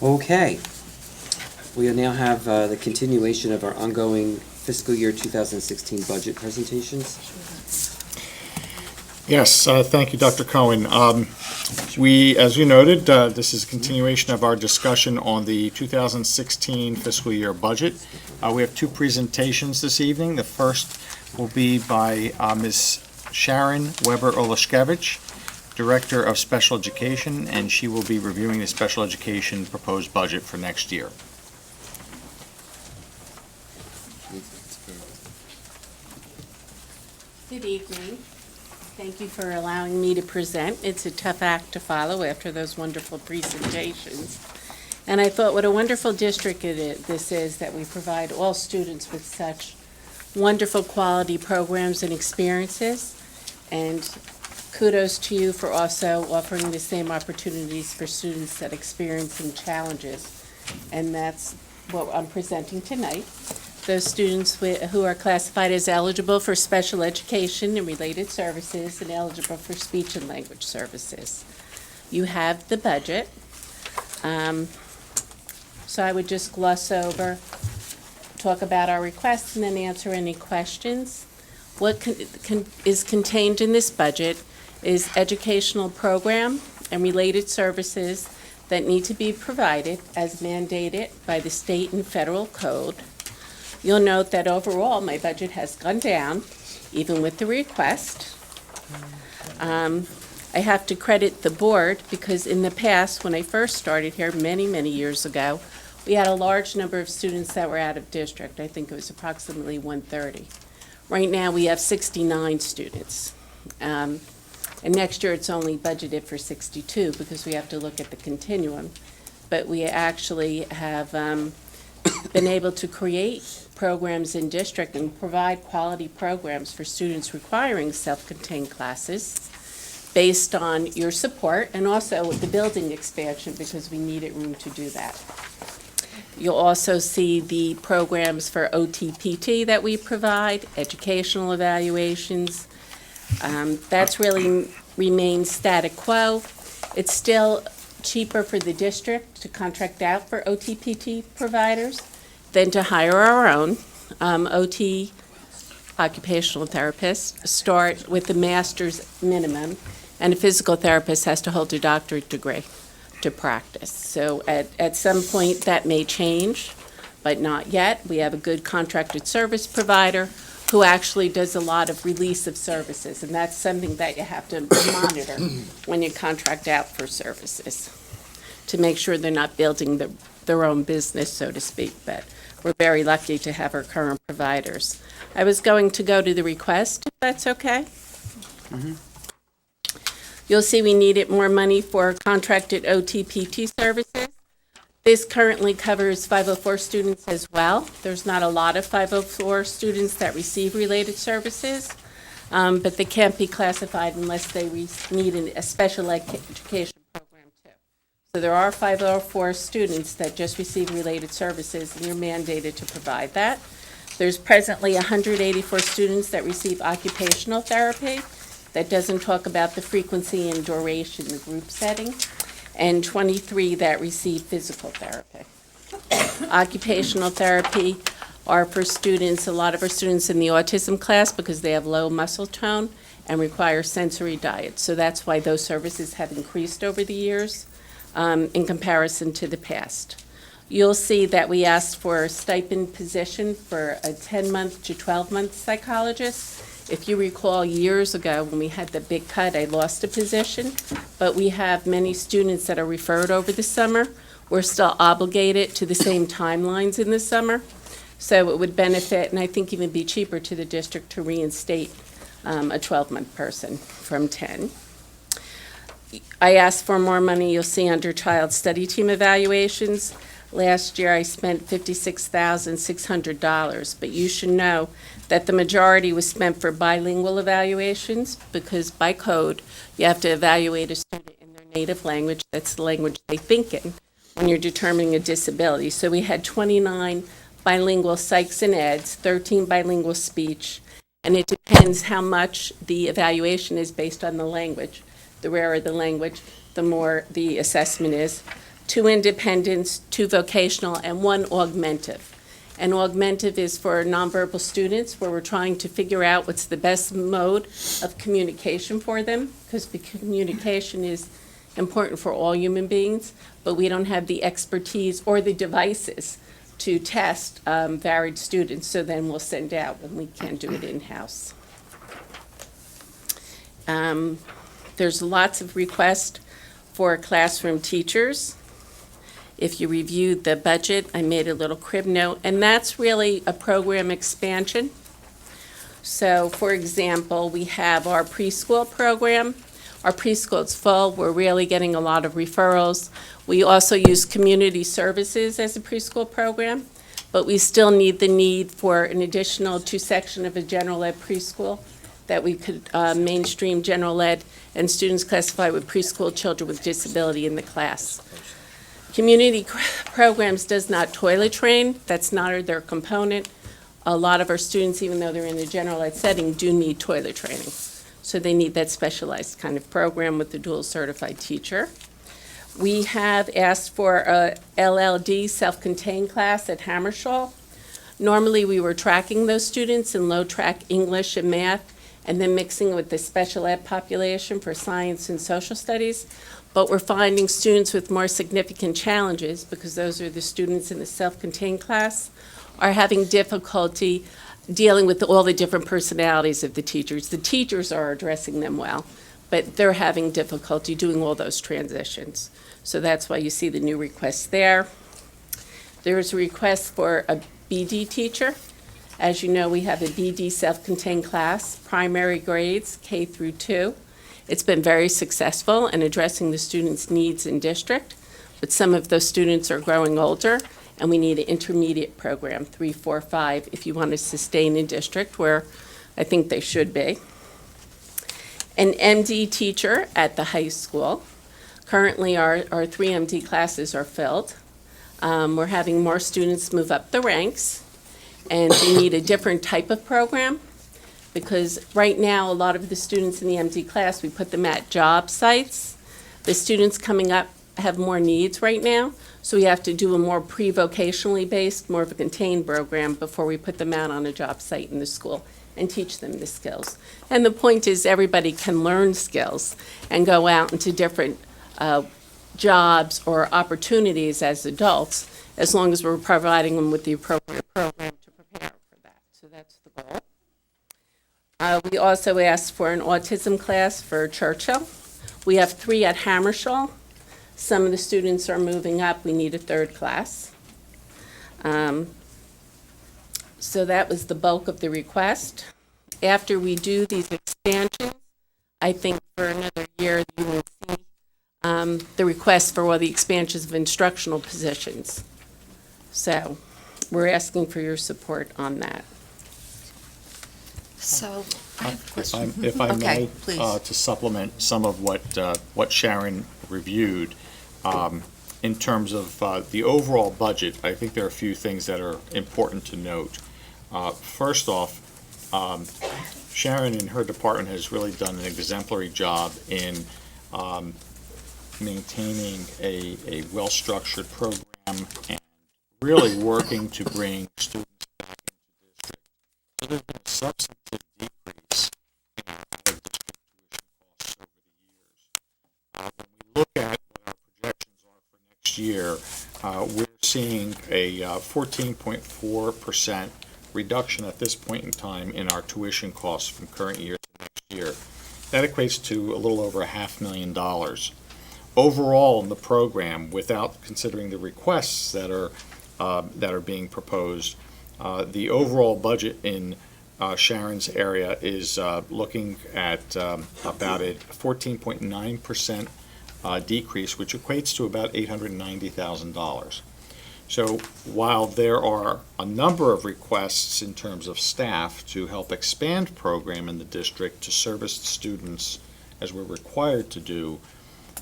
Okay. We now have the continuation of our ongoing fiscal year 2016 budget presentations. Yes, thank you, Dr. Cohen. As you noted, this is a continuation of our discussion on the 2016 fiscal year budget. We have two presentations this evening. The first will be by Ms. Sharon Weber-Oleszkiewicz, Director of Special Education, and she will be reviewing the special education proposed budget for next year. Good evening. Thank you for allowing me to present. It's a tough act to follow after those wonderful presentations. And I thought what a wonderful district this is, that we provide all students with such wonderful quality programs and experiences. And kudos to you for also offering the same opportunities for students that experience some challenges. And that's what I'm presenting tonight. Those students who are classified as eligible for special education and related services and eligible for speech and language services. You have the budget. So I would just gloss over, talk about our requests, and then answer any questions. What is contained in this budget is educational program and related services that need to be provided as mandated by the state and federal code. You'll note that overall, my budget has gone down, even with the request. I have to credit the board because in the past, when I first started here many, many years ago, we had a large number of students that were out of district. I think it was approximately 130. Right now, we have 69 students. And next year, it's only budgeted for 62 because we have to look at the continuum. But we actually have been able to create programs in district and provide quality programs for students requiring self-contained classes based on your support and also the building expansion because we needed room to do that. You'll also see the programs for OTPT that we provide, educational evaluations. That's really remained static quo. It's still cheaper for the district to contract out for OTPT providers than to hire our own. OT, occupational therapists, start with the master's minimum, and a physical therapist has to hold a doctorate degree to practice. So at some point that may change, but not yet. We have a good contracted service provider who actually does a lot of release of services, and that's something that you have to monitor when you contract out for services to make sure they're not building their own business, so to speak. But we're very lucky to have our current providers. I was going to go to the request, if that's okay. Mm-hmm. You'll see we needed more money for contracted OTPT services. This currently covers 504 students as well. There's not a lot of 504 students that receive related services, but they can't be classified unless they need a special education program too. So there are 504 students that just receive related services, and you're mandated to provide that. There's presently 184 students that receive occupational therapy. That doesn't talk about the frequency and duration, the group setting, and 23 that receive physical therapy. Occupational therapy are for students, a lot of our students in the autism class because they have low muscle tone and require sensory diet. So that's why those services have increased over the years in comparison to the past. You'll see that we asked for a stipend position for a 10-month to 12-month psychologist. If you recall, years ago when we had the big cut, I lost a position, but we have many students that are referred over the summer. We're still obligated to the same timelines in the summer, so it would benefit, and I think even be cheaper to the district to reinstate a 12-month person from 10. I asked for more money, you'll see under child study team evaluations. Last year I spent $56,600, but you should know that the majority was spent for bilingual evaluations because by code you have to evaluate a student in their native language, that's the language they think in, when you're determining a disability. So we had 29 bilingual psychs and eds, 13 bilingual speech, and it depends how much the evaluation is based on the language. The rarer the language, the more the assessment is. 2 independents, 2 vocational, and 1 augmentive. And augmentive is for nonverbal students, where we're trying to figure out what's the best mode of communication for them, because communication is important for all human beings, but we don't have the expertise or the devices to test varied students, so then we'll send out when we can't do it in-house. There's lots of requests for classroom teachers. If you reviewed the budget, I made a little crib note, and that's really a program expansion. So, for example, we have our preschool program. Our preschool is full. We're really getting a lot of referrals. We also use community services as a preschool program, but we still need for an additional 2 sections of a general ed preschool that we could mainstream general ed and students classified with preschool children with disability in the class. Community programs does not toilet train. That's not their component. A lot of our students, even though they're in a general ed setting, do need toilet training. So they need that specialized kind of program with the dual certified teacher. We have asked for a LLD self-contained class at Hammershaw. Normally, we were tracking those students in low track English and math, and then mixing with the special ed population for science and social studies. But we're finding students with more significant challenges, because those are the students in the self-contained class, are having difficulty dealing with all the different personalities of the teachers. The teachers are addressing them well, but they're having difficulty doing all those transitions. So that's why you see the new requests there. There's a request for a BD teacher. As you know, we have a BD self-contained class, primary grades, K through 2. It's been very successful in addressing the students' needs in district, but some of those students are growing older, and we need an intermediate program, 3, 4, 5, if you want to sustain in district, where I think they should be. An MD teacher at the high school. Currently, our 3 MD classes are filled. We're having more students move up the ranks, and we need a different type of program, because right now, a lot of the students in the MD class, we put them at job sites. The students coming up have more needs right now, so we have to do a more pre-vocationally based, more of a contained program before we put them out on a job site in the school and teach them the skills. And the point is, everybody can learn skills and go out into different jobs or opportunities as adults, as long as we're providing them with the appropriate program to prepare for that. So that's the goal. We also asked for an autism class for Churchill. We have 3 at Hammershaw. Some of the students are moving up. We need a 3rd class. So that was the bulk of the request. After we do these expansions, I think for another year, you will see the request for all the expansions of instructional positions. So we're asking for your support on that. So, I have a question. If I Okay, may, please. to supplement some of what Sharon reviewed, in terms of the overall budget, I think there are a few things that are important to note. First off, Sharon and her department has really done an exemplary job in maintaining a well-structured program and really working to bring students back into district. So there's been a substantive decrease in our out-of-district tuition costs over the years. When we look at what our projections are for next year, we're seeing a 14.4% reduction at this point in time in our tuition costs from current year to next year. That equates to a little over $500,000. Overall in the program, without considering the requests that are being proposed, the overall budget in Sharon's area is looking at about a 14.9% decrease, which equates to about $890,000. So while there are a number of requests in terms of staff to help expand program in the district to service the students as we're required to do,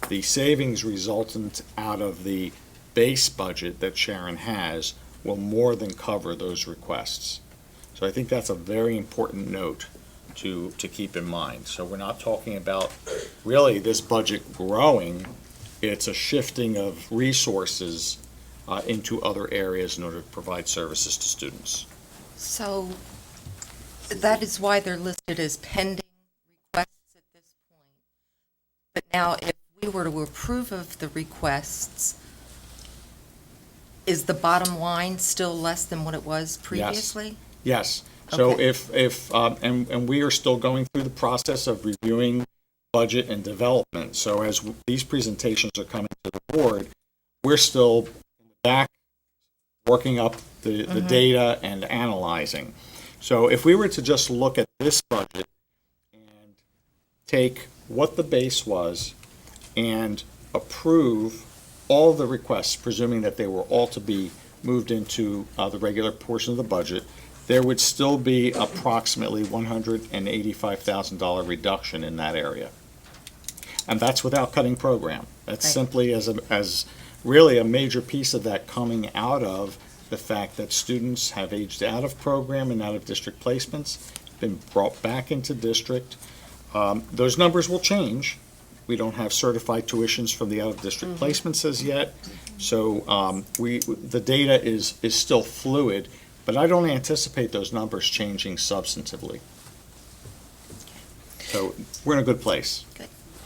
the savings resultant out of the base budget that Sharon has will more than cover those requests. So I think that's a very important note to keep in mind. So we're not talking about really this budget growing It's a shifting of resources into other areas in order to provide services to students. So that is why they're listed as pending requests at this point. But now, if we were to approve of the requests, is the bottom line still less than what it was previously? Yes. So Okay. and we are still going through the process of reviewing budget and development. So as these presentations are coming to the board, we're still in the back working up the data and analyzing. So if we were to just look at this budget and take what the base was and approve all the requests, presuming that they were all to be moved into the regular portion of the budget, there would still be approximately $185,000 reduction in that area. And that's without cutting program. That's Right. simply as really a major piece of that coming out of the fact that students have aged out of program and out of district placements, been brought back into district. Those numbers will change. We don't have certified tuitions from the out-of-district placements as yet. So the data is still fluid, but I don't anticipate those numbers changing substantively. So we're in a good place.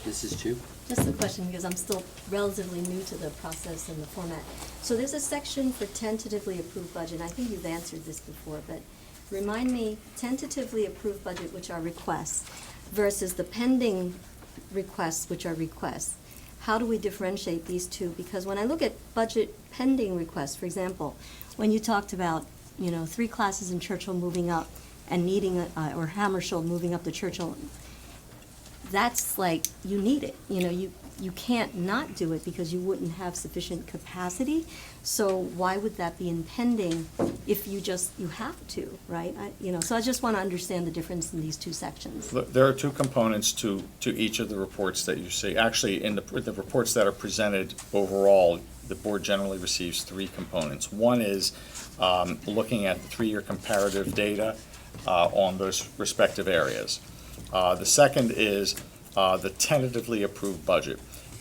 Mrs. Chu? Just a question, because I'm still relatively new to the process and the format. So there's a section for tentatively approved budget. I think you've answered this before, but remind me, tentatively approved budget, which are requests, versus the pending requests, which are requests. How do we differentiate these two? Because when I look at budget pending requests, for example, when you talked about, 3 classes in Churchill moving up and needing, or Hammersholt moving up to Churchill, that's like, you need it. You can't not do it because you wouldn't have sufficient capacity. So why would that be impending if you have to, right? So I just want to understand the difference in these two sections. There are two components to each of the reports that you see. Actually, in the reports that are presented overall, the board generally receives 3 components. One is looking at the 3-year comparative data on those respective areas. The second is the tentatively approved budget.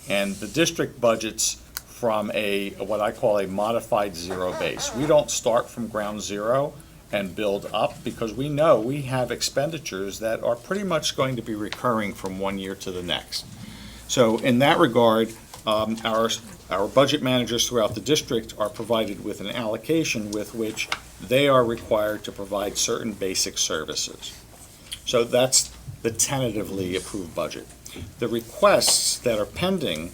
And the district budgets from what I call a modified zero base. We don't start from ground zero and build up because we know we have expenditures that are pretty much going to be recurring from one year to the next. So in that regard, our budget managers throughout the district are provided with an allocation with which they are required to provide certain basic services. So that's the tentatively approved budget. The requests that are pending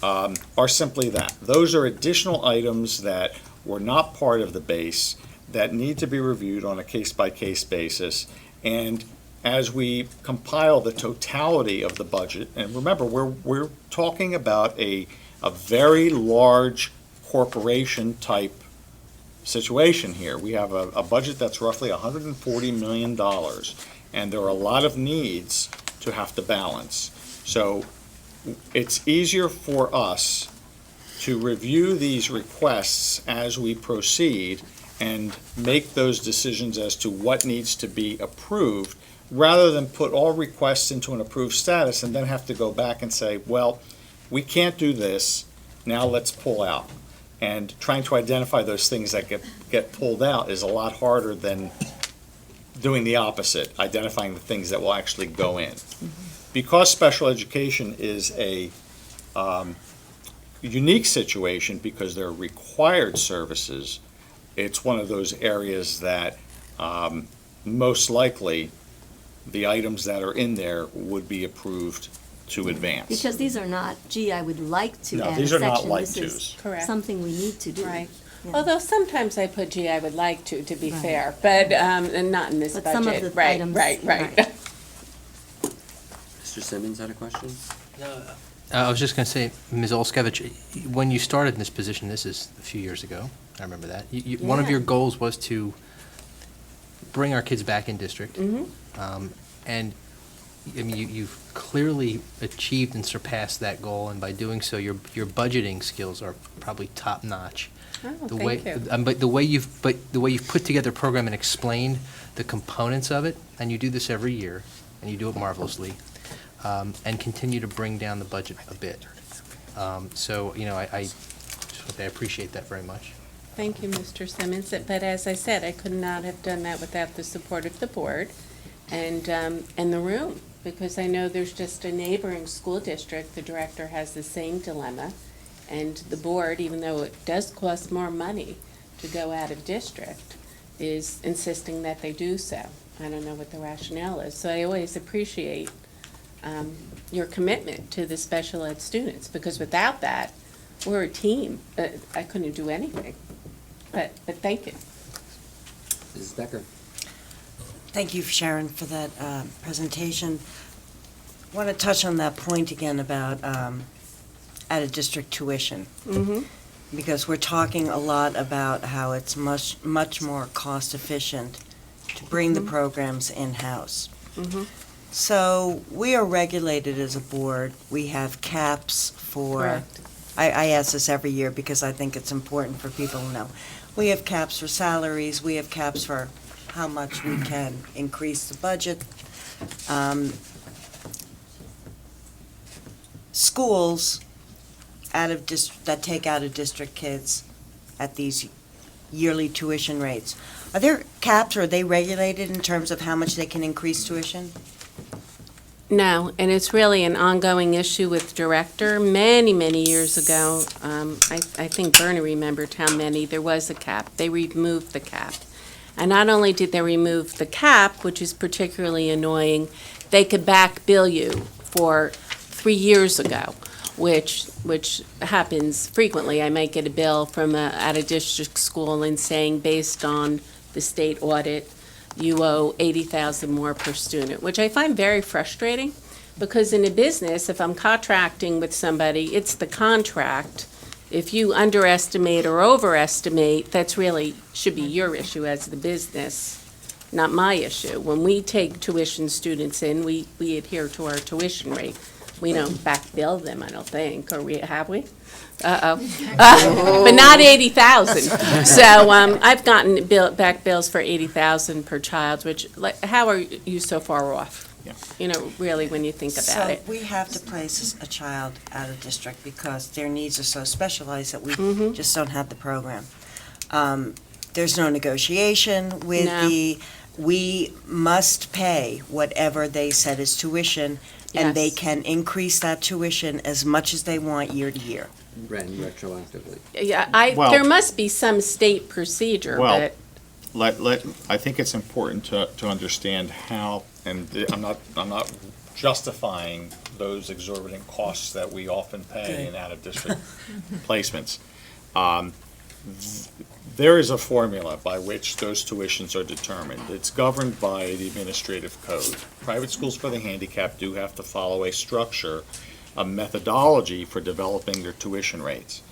are simply that. Those are additional items that were not part of the base that need to be reviewed on a case-by-case basis. And as we compile the totality of the budget, and remember, we're talking about a very large corporation-type situation here. We have a budget that's roughly $140 million, and there are a lot of needs to have to balance. So it's easier for us to review these requests as we proceed and make those decisions as to what needs to be approved, rather than put all requests into an approved status and then have to go back and say, well, we can't do this, now let's pull out. And trying to identify those things that get pulled out is a lot harder than doing the opposite, identifying the things that will actually go in. Because special education is a unique situation because they're required services, it's one of those areas that most likely the items that are in there would be approved to advance. Because these are not, I would like to No, add a these are not section. like This is tos. Correct. something we need to do. Right. Yeah. Although sometimes I put, I would like to be Right. fair, but, and not in this But budget. some of the Right, items- right. right. Mr. Simmons had a question? I was just going to say, Ms. Olszewicz, when you started in this position, this is a few years ago, I remember that, one of Yeah. your goals was to bring our kids back in district. And, I mean, you've clearly achieved and surpassed that goal, and by doing so, your budgeting skills are probably top-notch. Oh, The thank way, you. But the way you've put together a program and explained the components of it, and you do this every year, and you do it marvelously, and continue to bring down the budget a bit. So, I appreciate that very much. Thank you, Mr. Simmons. But as I said, I could not have done that without the support of the board and the room, because I know there's just a neighboring school district, the director has the same dilemma, and the board, even though it does cost more money to go out of district, is insisting that they do so. I don't know what the rationale is. So I always appreciate your commitment to the special ed students, because without that, we're a team. I couldn't do anything. But thank you. Mrs. Becker? Thank you, Sharon, for that presentation. I want to touch on that point again about out-of-district tuition. Mm-hmm. Because we're talking a lot about how it's much more cost-efficient to bring the programs in-house. Mm-hmm. So we are regulated as a board. We have caps for, Correct. I ask this every year because I think it's important for people to know. We have caps for salaries, we have caps for how much we can increase the budget. Schools that take out-of-district kids at these yearly tuition rates, are there caps, or are they regulated in terms of how much they can increase tuition? No, and it's really an ongoing issue with director. Many, many years ago, I think Bernie remembered how many, there was a cap. They removed the cap. And not only did they remove the cap, which is particularly annoying, they could back bill you for 3 years ago, which happens frequently. I might get a bill from a out-of-district school and saying, based on the state audit, you owe $80,000 more per student, which I find very frustrating, because in a business, if I'm contracting with somebody, it's the contract. If you underestimate or overestimate, that's really should be your issue as the business, not my issue. When we take tuition students in, we adhere to our tuition rate. We don't back bill them, I don't think, or have we? But not 80,000. So I've gotten back bills for 80,000 per child, which, how are you so far off? Yeah. Really, when you think about it. So we have to place a child out of district because their needs are so specialized that we just don't have the program. There's no negotiation with No. we must pay whatever they said is tuition, and they Yes. can increase that tuition as much as they want year to year. And retroactively. Yeah, Well- there must be some state procedure, Well, but, I think it's important to understand how, and I'm not justifying those exorbitant costs that we often pay in out-of-district placements. There is a formula by which those tuitions are determined. It's governed by the administrative code. Private schools for the handicapped do have to follow a structure, a methodology for developing their tuition rates.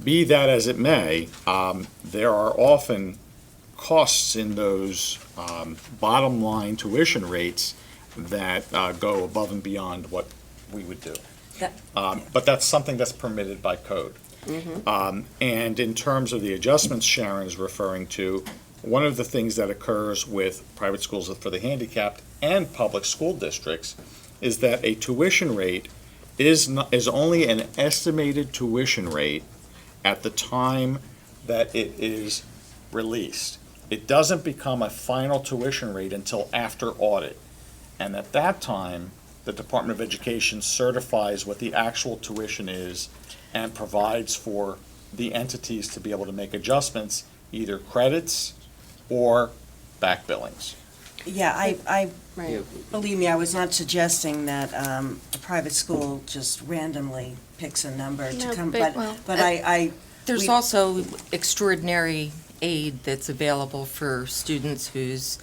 Be that as it may, there are often costs in those bottom line tuition rates that go above and beyond what we would do. But that's something that's permitted by code. And in terms of the adjustments Sharon is referring to, one of the things that occurs with private schools for the handicapped and public school districts is that a tuition rate is only an estimated tuition rate at the time that it is released. It doesn't become a final tuition rate until after audit. And at that time, the Department of Education certifies what the actual tuition is and provides for the entities to be able to make adjustments, either credits or back billings. Yeah, right. believe me, I was not suggesting that a private school just randomly picks a number No, to come, but- but I. There's we- also extraordinary aid that's available for students whose,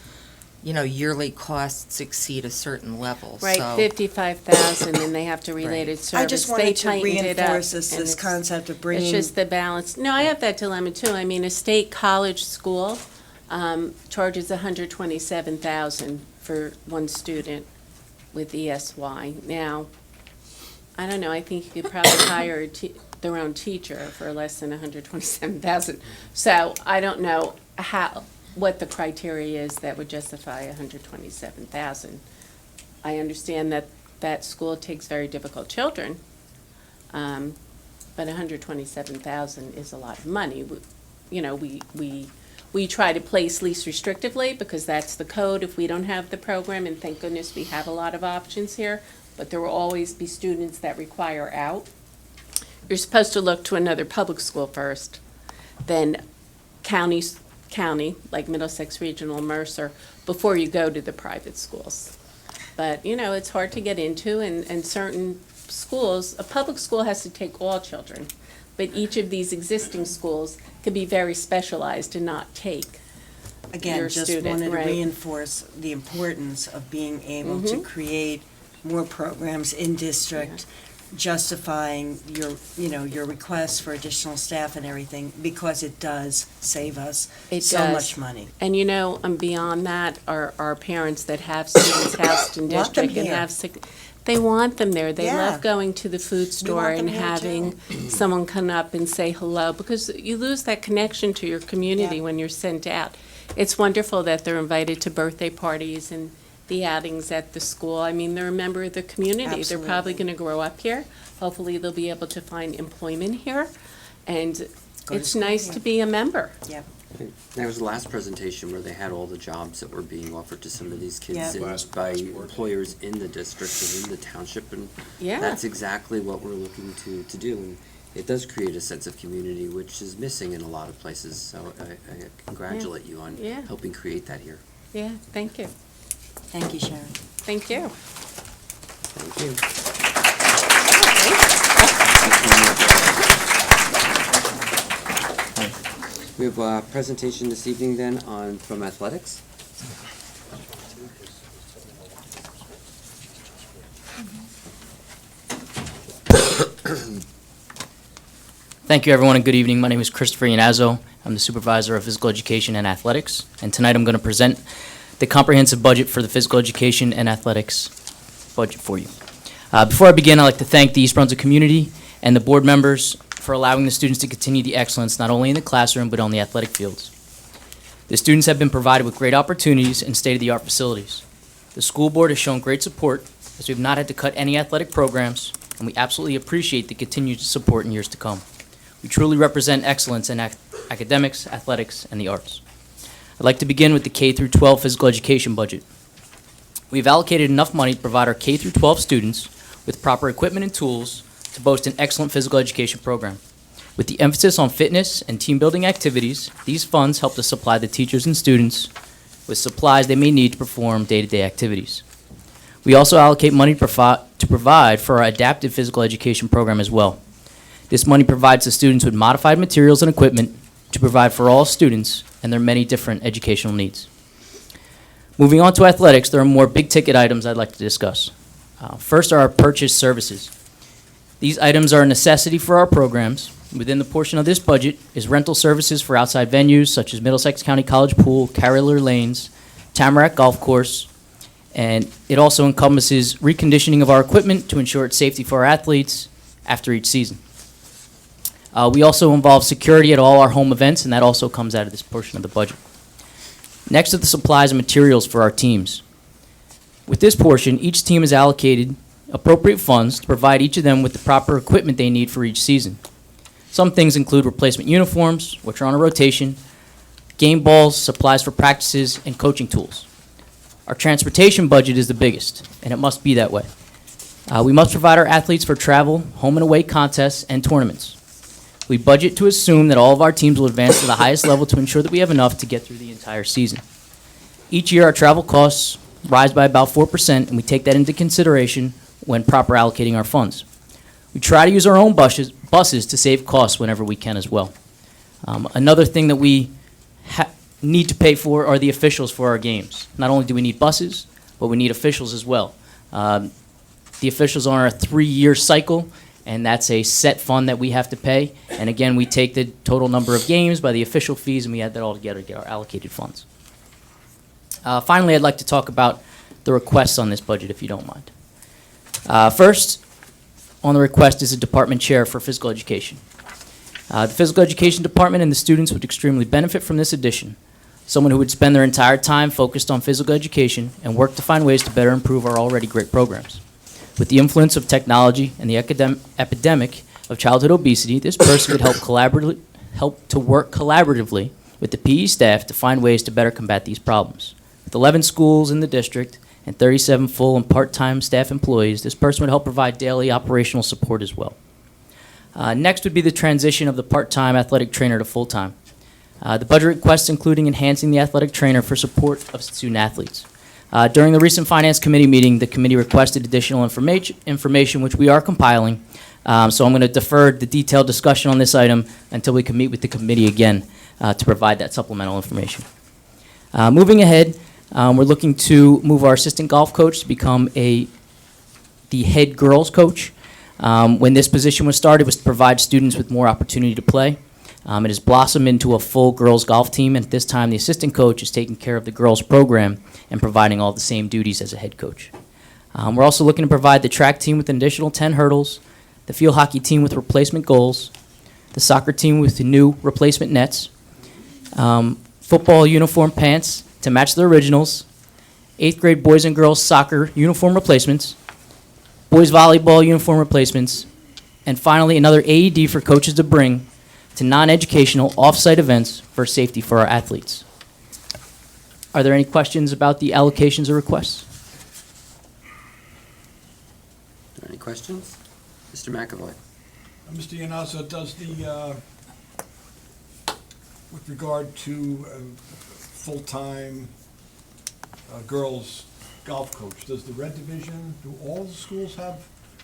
yearly costs exceed a certain level. Right, So 55,000, and they have to related service. I just They wanted to tightened it up, reinforce this and it's- concept of It's bringing. just the balance. No, I have that dilemma too. I mean, a state college school charges $127,000 for one student with ESY. Now, I don't know, I think you could probably hire their own teacher for less than $127,000. So I don't know what the criteria is that would justify $127,000. I understand that that school takes very difficult children, but 127,000 is a lot of money. You know, we try to place least restrictively because that's the code if we don't have the program, and thank goodness we have a lot of options here, but there will always be students that require out. You're supposed to look to another public school first, then county, like Middlesex Regional, Mercer, before you go to the private schools. But, you know, it's hard to get into, and certain schools, a public school has to take all children, but each of these existing schools could be very specialized and not take Again, your just student, wanted to right. reinforce the importance of being able to create more programs in district, justifying your, you know, your requests for additional staff and everything, because it does save us It so does. much money. And you know, beyond that, our parents that have students housed in Want them district and here. have sick, they want them there. They Yeah. love going to the food store want them and here, having someone come up and say hello, because you lose that connection to your community Yeah. when you're sent out. It's wonderful that they're invited to birthday parties and the outings at the school. I mean, they're a member of the community. They're probably Absolutely. going to grow up here. Hopefully, they'll be able to find employment here. And Go to it's school nice here. to be a member. Yep. There was the last presentation where they had all the jobs that were being offered to some of these kids Yeah. and by employers in the district and in the township, and Yeah. that's exactly what we're looking to do. And it does create a sense of community, which is missing in a lot of places, so I congratulate you on Yeah. helping create that here. Yeah, thank you. Thank you, Sharon. Thank you. Thank you. We have a presentation this evening then from athletics. Thank you, everyone, and good evening. My name is Christopher Iannazzo. I'm the supervisor of physical education and athletics, and tonight I'm going to present the comprehensive budget for the physical education and athletics budget for you. Before I begin, I'd like to thank the East Brunswick community and the board members for allowing the students to continue the excellence not only in the classroom but on the athletic fields. The students have been provided with great opportunities and state-of-the-art facilities. The school board has shown great support as we have not had to cut any athletic programs, and we absolutely appreciate the continued support in years to come. We truly represent excellence in academics, athletics, and the arts. I'd like to begin with the K-12 physical education budget. We've allocated enough money to provide our K-12 students with proper equipment and tools to boast an excellent physical education program. With the emphasis on fitness and team-building activities, these funds help to supply the teachers and students with supplies they may need to perform day-to-day activities. We also allocate money to provide for our adaptive physical education program as well. This money provides the students with modified materials and equipment to provide for all students and their many different educational needs. Moving on to athletics, there are more big-ticket items I'd like to discuss. First are our purchase services. These items are a necessity for our programs. Within the portion of this budget is rental services for outside venues such as Middlesex County College Pool, Carrier Lanes, Tamarack Golf Course, and it also encompasses reconditioning of our equipment to ensure its safety for our athletes after each season. We also involve security at all our home events, and that also comes out of this portion of the budget. Next are the supplies and materials for our teams. With this portion, each team is allocated appropriate funds to provide each of them with the proper equipment they need for each season. Some things include replacement uniforms, which are on a rotation, game balls, supplies for practices, and coaching tools. Our transportation budget is the biggest, and it must be that way. We must provide our athletes for travel, home and away contests, and tournaments. We budget to assume that all of our teams will advance to the highest level to ensure that we have enough to get through the entire season. Each year, our travel costs rise by about 4%, and we take that into consideration when proper allocating our funds. We try to use our own buses to save costs whenever we can as well. Another thing that we need to pay for are the officials for our games. Not only do we need buses, but we need officials as well. The officials are on a 3-year cycle, and that's a set fund that we have to pay. And again, we take the total number of games by the official fees, and we add that all together to get our allocated funds. Finally, I'd like to talk about the requests on this budget, if you don't mind. First, on the request is a department chair for physical education. The physical education department and the students would extremely benefit from this addition. Someone who would spend their entire time focused on physical education and work to find ways to better improve our already great programs. With the influence of technology and the epidemic of childhood obesity, this person could help to work collaboratively with the PE staff to find ways to better combat these problems. With 11 schools in the district and 37 full and part-time staff employees, this person would help provide daily operational support as well. Next would be the transition of the part-time athletic trainer to full-time. The budget requests including enhancing the athletic trainer for support of student athletes. During the recent Finance Committee meeting, the committee requested additional information which we are compiling. So I'm going to defer the detailed discussion on this item until we can meet with the committee again to provide that supplemental information. Moving ahead, we're looking to move our assistant golf coach to become the head girls coach. When this position was started, it was to provide students with more opportunity to play. It has blossomed into a full girls golf team, and at this time, the assistant coach is taking care of the girls program and providing all the same duties as a head coach. We're also looking to provide the track team with an additional 10 hurdles, the field hockey team with replacement goals, the soccer team with the new replacement nets, football uniform pants to match the originals, 8th grade boys and girls soccer uniform replacements, boys volleyball uniform replacements, and finally another AED for coaches to bring to non-educational off-site events for safety for our athletes. Are there any questions about the allocations or requests? Are there any questions? Mr. McAvoy. Mr. Iannasso, does the, with regard to full-time girls golf coach, does the Red Division, do all the schools have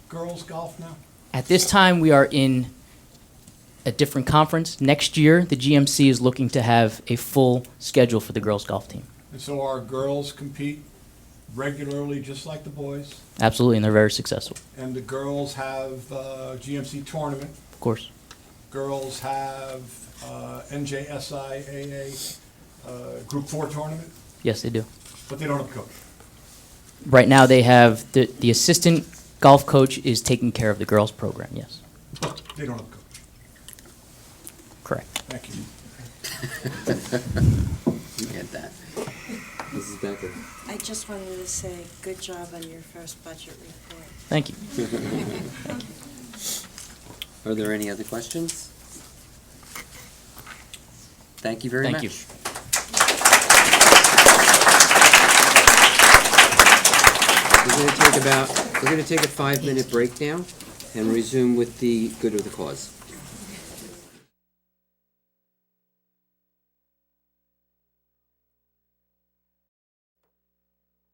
girls golf now? At this time, we are in a different conference. Next year, the GMC is looking to have a full schedule for the girls' golf team. And so our girls compete regularly, just like the boys? Absolutely, and they're very successful, And the girls have GMC tournament. of course. Girls have NJSIAA Group 4 tournament, Yes, they do. but they don't have a coach. Right now, they have, the assistant golf coach is taking care of the girls' program, yes. But they don't have a coach. Correct. Thank you. You get that. Mrs. Becker. I just wanted to say, good job on your first budget report. Thank you. Are there any other questions? Thank you very much. Thank you. We're going to take a 5-minute break now and resume with the good of the cause.